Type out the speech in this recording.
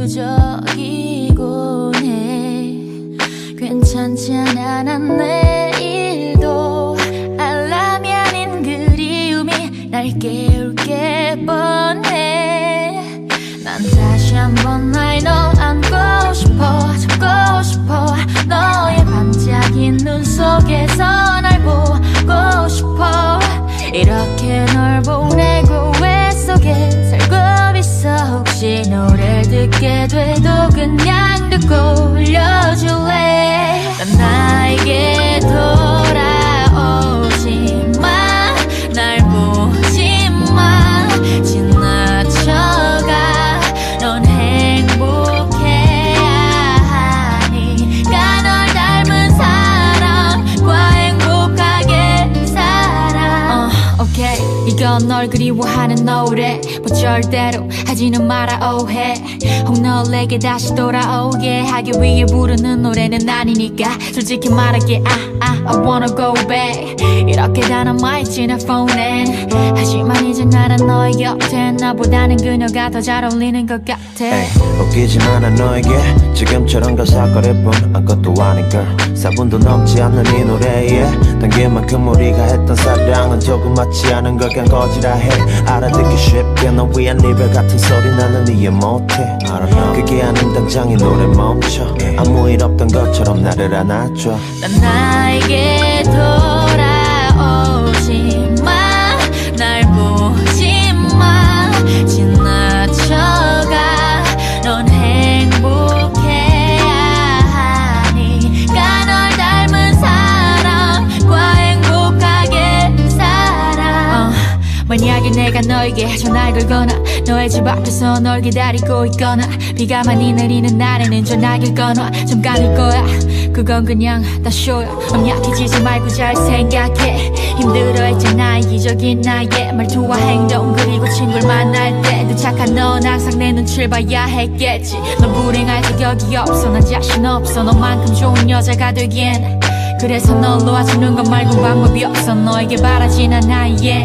부정적이곤 해. 괜찮지 않아 난 내일도 알람이 아닌 그리움이 날 깨울 게 뻔해. 난 다시 한번 날 너 안고 싶어 잡고 싶어 너의 반짝인 눈 속에서 날 보고 싶어. 이렇게 널 보내고 왜 속에 살고 있어. 혹시 노래 듣게 돼도 그냥 듣고 흘려줄래. 난 나에게 돌아오지 마. 날 보지 마. 지나쳐가. 넌 행복해야 하니까 널 닮은 사람과 행복하게 살아. 오케이 이건 널 그리워하는 노래. 뭐 절대로 하지는 마라 오해. 혹 널 내게 다시 돌아오게 하기 위해 부르는 노래는 아니니까 솔직히 말할게 I wanna go back. 이렇게 다 남아있지 내 폰엔. 하지만 이제 나란 너의 곁에 나보다는 그녀가 더 잘 어울리는 것 같아. 웃기지만 난 너에게 지금처럼 가사거릴 뿐 아무것도 아닌 걸. 4분도 넘지 않는 이 노래에 당긴 만큼 우리가 했던 사랑은 조그맣지 않은 걸 그냥 거지라 해. 알아듣기 쉽게 너 위한 이별 같은 소리 나는 이해 못해. 그게 아닌 당장 이 노래 멈춰. 아무 일 없던 것처럼 나를 안아줘. 난 나에게 돌아오지 마. 날 보지 마. 지나쳐가. 넌 행복해야 하니까 널 닮은 사람과 행복하게 살아. 만약에 내가 너에게 전화를 걸거나 너의 집 앞에서 널 기다리고 있거나 비가 많이 내리는 날에는 전화기를 꺼놔. 잠깐일 거야 그건 그냥 다 쇼야. 맘 약해지지 말고 잘 생각해. 힘들어했잖아 이기적인 나의 말투와 행동 그리고 친구를 만날 때 늘 착한 넌 항상 내 눈치를 봐야 했겠지. 넌 불행할 자격이 없어. 난 자신 없어 너만큼 좋은 여자가 되기엔. 그래서 널 놓아주는 것 말고 방법이 없어. 너에게 바라진 않아 yeah.